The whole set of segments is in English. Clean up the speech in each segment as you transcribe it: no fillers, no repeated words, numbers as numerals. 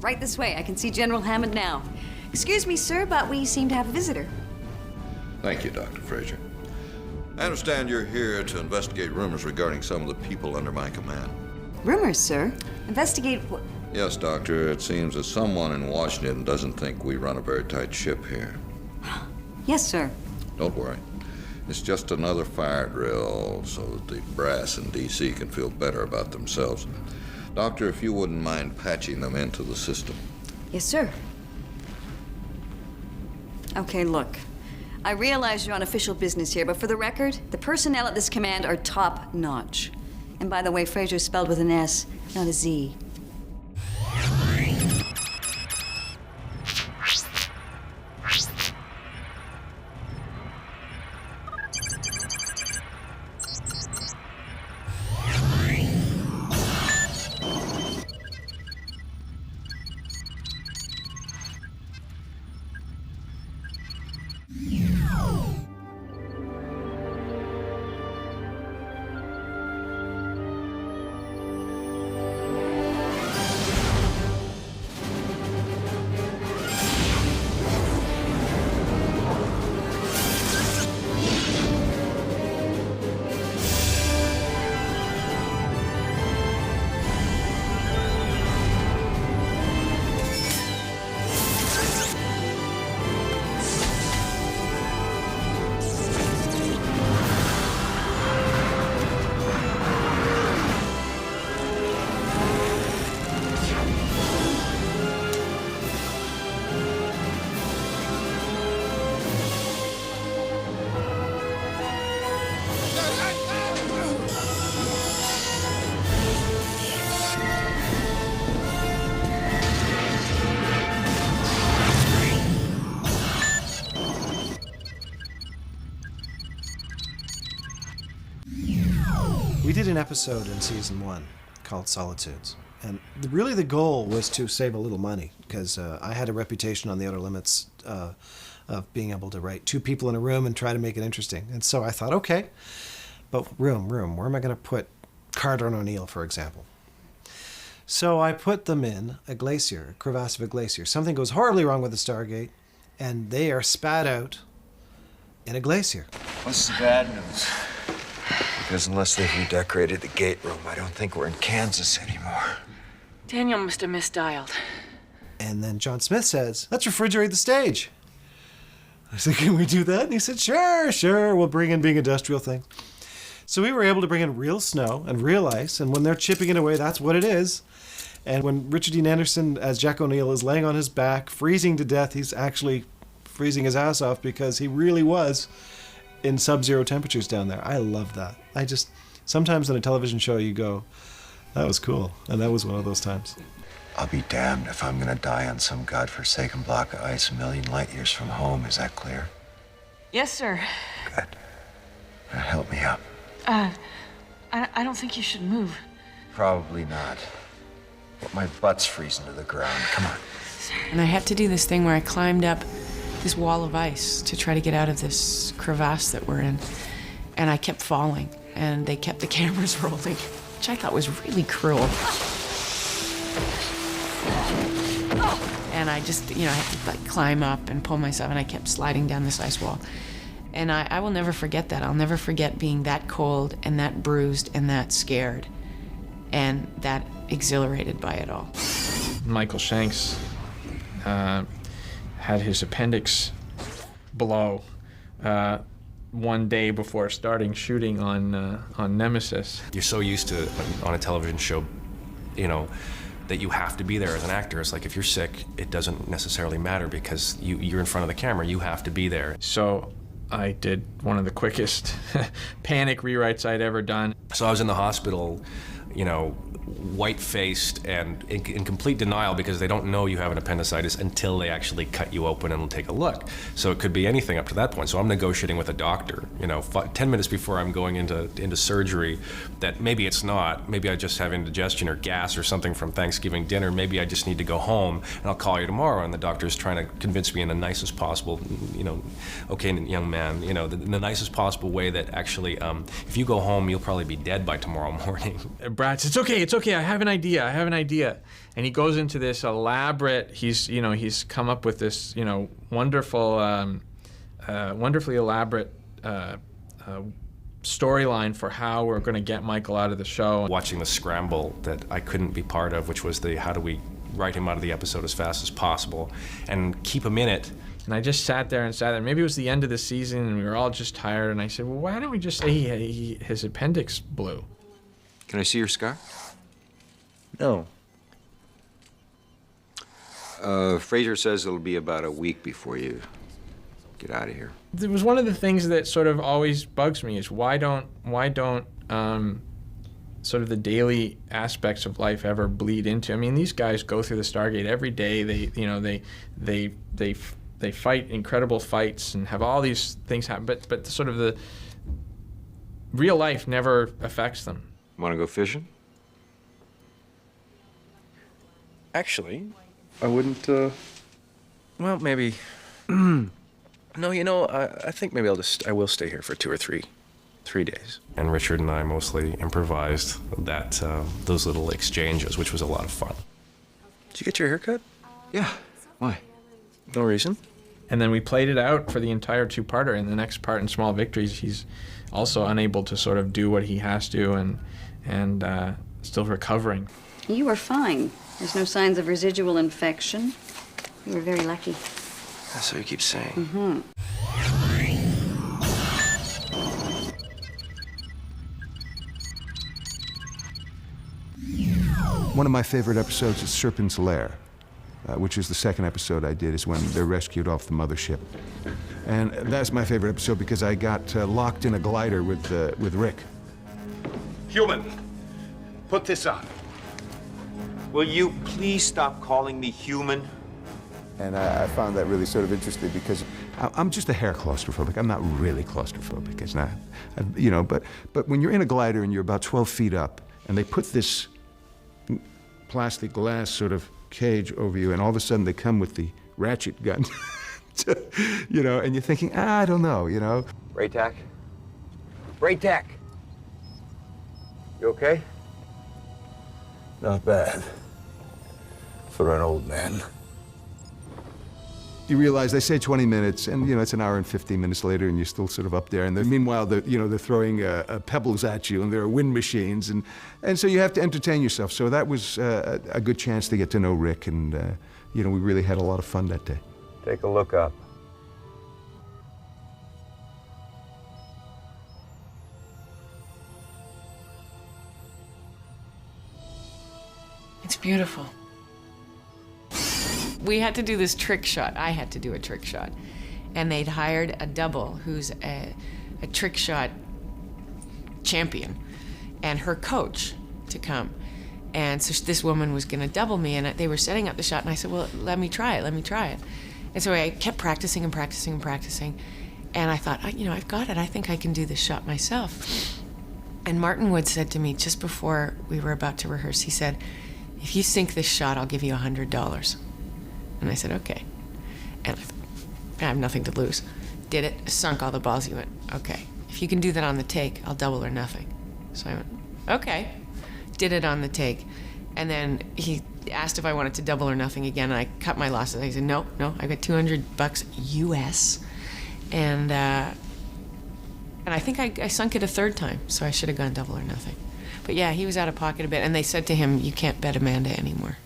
Right this way. I can see General Hammond now. Excuse me, sir, but we seem to have a visitor. Thank you, Dr. Fraser. I understand you're here to investigate rumors regarding some of the people under my command. Rumors, sir? Investigate what? Yes, Doctor. It seems that someone in Washington doesn't think we run a very tight ship here. Yes, sir. Don't worry. It's just another fire drill so that the brass in D.C. can feel better about themselves. Doctor, if you wouldn't mind patching them into the system. Yes, sir. Okay, look. I realize you're on official business here, but for the record, the personnel at this command are top-notch. And by the way, Fraser's spelled with an S, not a Z. We did an episode in season 1 called Solitudes, and really the goal was to save a little money, because I had a reputation on the Outer Limits of being able to write 2 people in a room and try to make it interesting. And so I thought, okay, but room, where am I going to put Carter and O'Neill, for example? So I put them in a glacier, a crevasse of a glacier. Something goes horribly wrong with the Stargate, and they are spat out in a glacier. What's the bad news? Because unless they've redecorated the gate room, I don't think we're in Kansas anymore. Daniel must have misdialed. And then John Smith says, let's refrigerate the stage. I said, can we do that? And he said, sure, we'll bring in big industrial things. So we were able to bring in real snow and real ice, and when they're chipping it away, that's what it is. And when Richard Dean Anderson, as Jack O'Neill, is laying on his back, freezing to death, he's actually freezing his ass off because he really was in sub-zero temperatures down there. I love that. Sometimes in a television show you go, that was cool. And that was one of those times. I'll be damned if I'm gonna die on some godforsaken block of ice a million light years from home. Is that clear? Yes, sir. Good. Now help me up. I don't think you should move. Probably not. But my butt's freezing to the ground. Come on. And I had to do this thing where I climbed up this wall of ice to try to get out of this crevasse that we're in. And I kept falling, and they kept the cameras rolling, which I thought was really cruel. And I just, I had to climb up and pull myself, and I kept sliding down this ice wall. And I will never forget that. I'll never forget being that cold and that bruised and that scared and that exhilarated by it all. Michael Shanks had his appendix blow one day before starting shooting on Nemesis. You're so used to, on a television show, that you have to be there as an actor. It's like if you're sick, it doesn't necessarily matter because you're in front of the camera. You have to be there. So I did one of the quickest panic rewrites I'd ever done. So I was in the hospital, white-faced and in complete denial because they don't know you have an appendicitis until they actually cut you open and take a look. So it could be anything up to that point. So I'm negotiating with a doctor, 10 minutes before I'm going into surgery, that maybe it's not. Maybe I just have indigestion or gas or something from Thanksgiving dinner. Maybe I just need to go home and I'll call you tomorrow. And the doctor's trying to convince me in the nicest possible, okay, young man, the nicest possible way that actually, if you go home, you'll probably be dead by tomorrow morning. Brad says, it's okay, I have an idea. And he goes into this elaborate, he's come up with this, wonderfully elaborate storyline for how we're going to get Michael out of the show. Watching the scramble that I couldn't be part of, which was how do we write him out of the episode as fast as possible and keep him in it. And I just sat there. Maybe it was the end of the season and we were all just tired. And I said, well, why don't we just say his appendix blew? Can I see your scar? No. Fraser says it'll be about a week before you get out of here. It was one of the things that sort of always bugs me is why don't sort of the daily aspects of life ever bleed into? I mean, these guys go through the Stargate every day. They fight incredible fights and have all these things happen, but sort of the real life never affects them. Want to go fishing? Actually, I wouldn't, well, maybe. No, I think maybe I will stay here for 2 or 3 days. And Richard and I mostly improvised those little exchanges, which was a lot of fun. Did you get your hair cut? Yeah. Why? No reason. And then we played it out for the entire two-parter. In the next part, in Small Victories, he's also unable to sort of do what he has to and still recovering. You were fine. There's no signs of residual infection. You were very lucky. That's what you keep saying. Mm-hmm. One of my favorite episodes is Serpent's Lair, which is the second episode I did, is when they're rescued off the mothership. And that's my favorite episode because I got locked in a glider with Rick. Human, put this on. Will you please stop calling me human? And I found that really sort of interesting because I'm just a hair claustrophobic. I'm not really claustrophobic. It's not, but when you're in a glider and you're about 12 feet up and they put this plastic glass sort of cage over you and all of a sudden they come with the ratchet gun, and you're thinking, I don't know, Ray-Tac? Ray-Tac! You okay? Not bad. For an old man. You realize they say 20 minutes, and it's an hour and 15 minutes later, and you're still sort of up there. And meanwhile, they're throwing pebbles at you, and there are wind machines, and so you have to entertain yourself. So that was a good chance to get to know Rick, and we really had a lot of fun that day. Take a look up. It's beautiful. We had to do this trick shot. I had to do a trick shot. And they'd hired a double who's a trick shot champion and her coach to come. And so this woman was gonna double me and they were setting up the shot and I said, well, let me try it. And so I kept practicing. And I thought, I've got it. I think I can do this shot myself. And Martin Wood said to me just before we were about to rehearse, he said, if you sink this shot, I'll give you $100. And I said, okay. And I have nothing to lose. Did it, sunk all the balls. He went, okay. If you can do that on the take, I'll double or nothing. So I went, okay. Did it on the take. And then he asked if I wanted to double or nothing again, and I cut my losses. I said, no, I got $200 US. And I think I sunk it a third time, so I should have gone double or nothing. But yeah, he was out of pocket a bit, and they said to him, you can't bet Amanda anymore.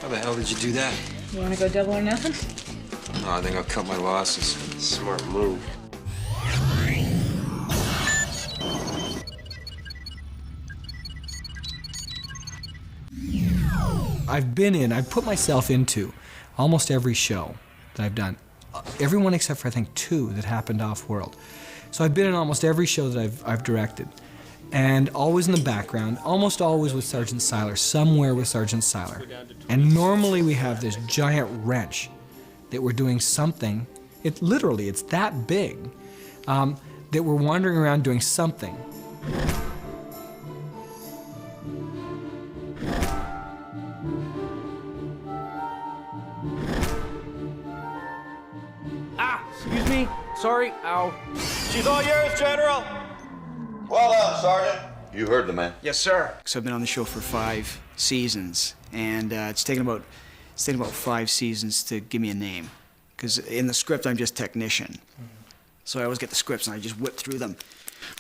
How the hell did you do that? You want to go double or nothing? No, I think I'll cut my losses. Smart move. I've put myself into almost every show that I've done. Everyone except for, I think, 2 that happened off-world. So I've been in almost every show that I've directed. And always in the background, almost always with Sergeant Seiler, somewhere with Sergeant Seiler. And normally we have this giant wrench that we're doing something. It's that big, that we're wandering around doing something. sorry. Ow. She's all yours, General. Well done, Sergeant. You heard the man. Yes, sir. So I've been on the show for 5 seasons, and it's taken about 5 seasons to give me a name. Because in the script, I'm just technician. So I always get the scripts and I just whip through them.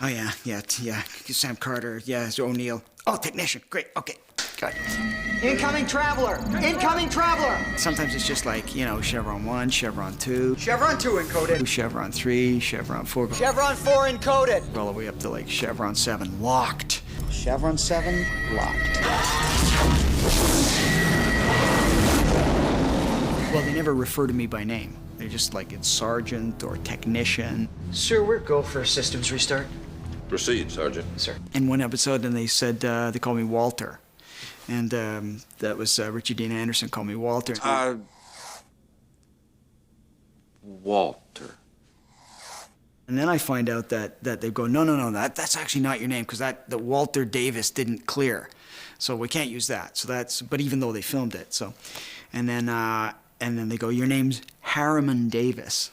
Oh, yeah, Sam Carter, yeah, it's O'Neill. Oh, technician, great, okay, got it. Incoming traveler! Incoming traveler! Sometimes it's just like, you know, Chevron 1, Chevron 2. Chevron 2 encoded. Chevron 3, Chevron 4. Chevron 4 encoded. All the way up to like Chevron 7, locked. Chevron 7, locked. Well, they never refer to me by name. They're just like, it's sergeant or technician. Sir, we're go for a systems restart. Proceed, Sergeant. Sir. In one episode, then they said, they called me Walter. And that was Richard Dean Anderson called me Walter. Walter. And then I find out that they go, no, that's actually not your name, because the Walter Davis didn't clear. So we can't use that. So that's, but even though they filmed it, so. And then they go, your name's Harriman Davis.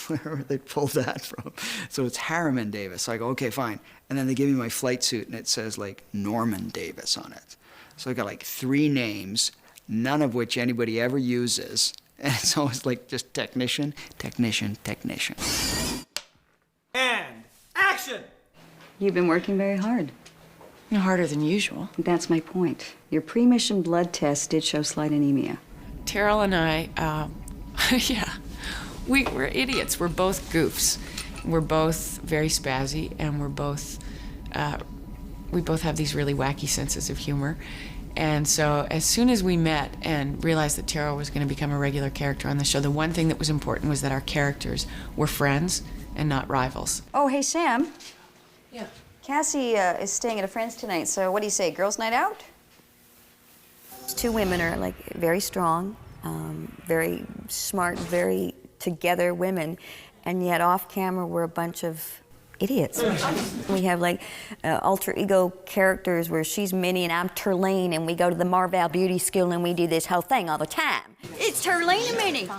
Where they pulled that from. So it's Harriman Davis. So I go, okay, fine. And then they give me my flight suit, and it says, like, Norman Davis on it. So I got, like, 3 names, none of which anybody ever uses. And it's always, like, just technician, technician, technician. And action! You've been working very hard. Harder than usual. That's my point. Your pre-mission blood test did show slight anemia. Terrell and I, yeah, we're idiots. We're both goofs. We're both very spazzy, and we both have these really wacky senses of humor. And so as soon as we met and realized that Terrell was going to become a regular character on the show, the one thing that was important was that our characters were friends and not rivals. Oh, hey, Sam. Yeah. Cassie is staying at a friend's tonight, so what do you say, girls' night out? 2 women are, like, very strong, very smart, very together women, and yet off camera we're a bunch of idiots. We have, like, alter ego characters where she's Minnie and I'm Turlene, and we go to the Marval Beauty School and we do this whole thing all the time. It's Turlene and Minnie.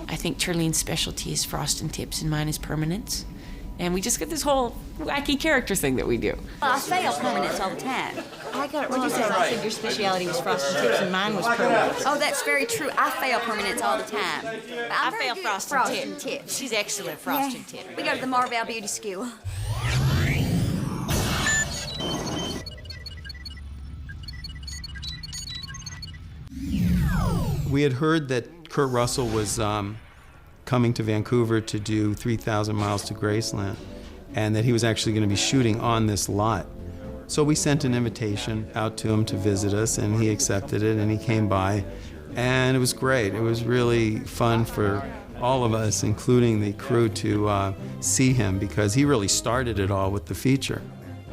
I think Turlene's specialty is frosting tips and mine is permanence. And we just get this whole wacky character thing that we do. I fail permanence all the time. I got it wrong. I said your speciality was frosted tips and mine was permanence. Oh, that's very true. I fail permanence all the time. I fail frosted tips. She's excellent frosted tip. We go to the Marval Beauty School. We had heard that Kurt Russell was coming to Vancouver to do 3,000 miles to Graceland, and that he was actually going to be shooting on this lot. So we sent an invitation out to him to visit us, and he accepted it, and he came by, and it was great. It was really fun for all of us, including the crew, to see him, because he really started it all with the feature.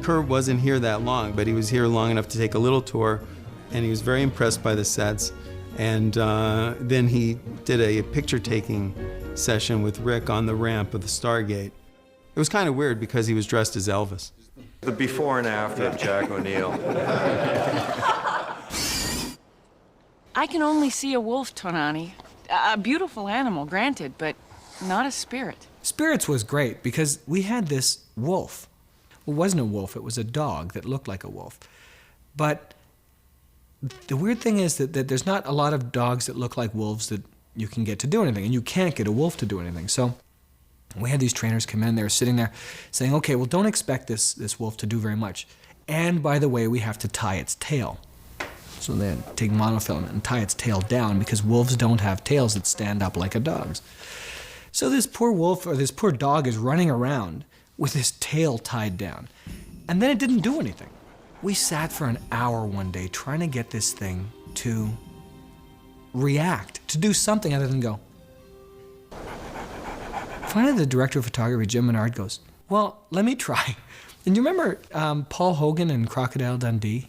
Kurt wasn't here that long, but he was here long enough to take a little tour, and he was very impressed by the sets. And then he did a picture-taking session with Rick on the ramp of the Stargate. It was kind of weird because he was dressed as Elvis. The before and after of Jack O'Neill. I can only see a wolf, Tonani. A beautiful animal, granted, but not a spirit. Spirits was great because we had this wolf. Well, it wasn't a wolf, it was a dog that looked like a wolf. But the weird thing is that there's not a lot of dogs that look like wolves that you can get to do anything, and you can't get a wolf to do anything. So we had these trainers come in, they were sitting there saying, okay, well, don't expect this wolf to do very much. And by the way, we have to tie its tail. So they take monofilament and tie its tail down because wolves don't have tails that stand up like a dog's. So this poor wolf, or this poor dog, is running around with his tail tied down. And then it didn't do anything. We sat for an hour one day trying to get this thing to react, to do something other than go. Finally, the director of photography, Jim Menard, goes, well, let me try. And you remember Paul Hogan in Crocodile Dundee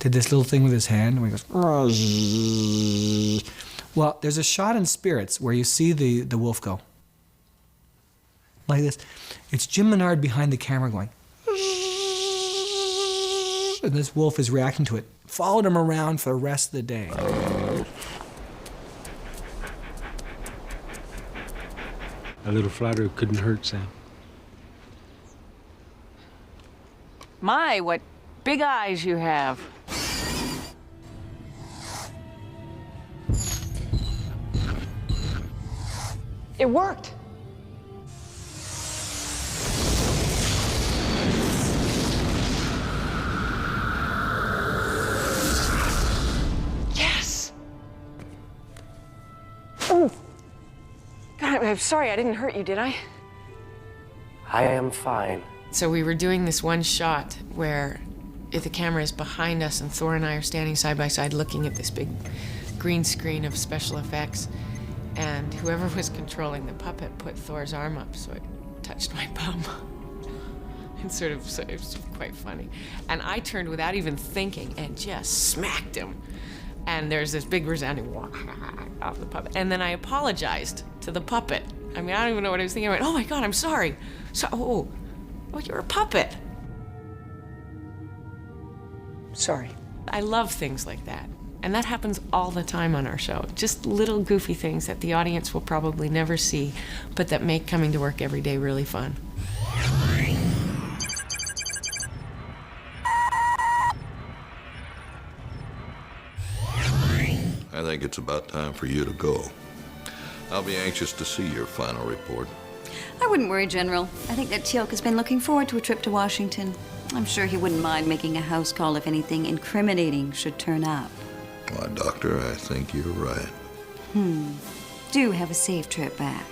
did this little thing with his hand where he goes, well, there's a shot in Spirits where you see the wolf go like this. It's Jim Menard behind the camera going, and this wolf is reacting to it. Followed him around for the rest of the day. A little flatter couldn't hurt, Sam. My, what big eyes you have. It worked. Yes. Oh. God, I'm sorry I didn't hurt you, did I? I am fine. So we were doing this one shot where the camera is behind us and Thor and I are standing side by side looking at this big green screen of special effects. And whoever was controlling the puppet put Thor's arm up so it touched my bum. And so it was quite funny. And I turned without even thinking and just smacked him. And there's this big resounding walk off the puppet. And then I apologized to the puppet. I mean, I don't even know what I was thinking. I went, oh my God, I'm sorry. Oh, you're a puppet. Sorry. I love things like that. And that happens all the time on our show. Just little goofy things that the audience will probably never see, but that make coming to work every day really fun. I think it's about time for you to go. I'll be anxious to see your final report. I wouldn't worry, General. I think that Teal'c has been looking forward to a trip to Washington. I'm sure he wouldn't mind making a house call if anything incriminating should turn up. Why, Doctor, I think you're right. Do have a safe trip back.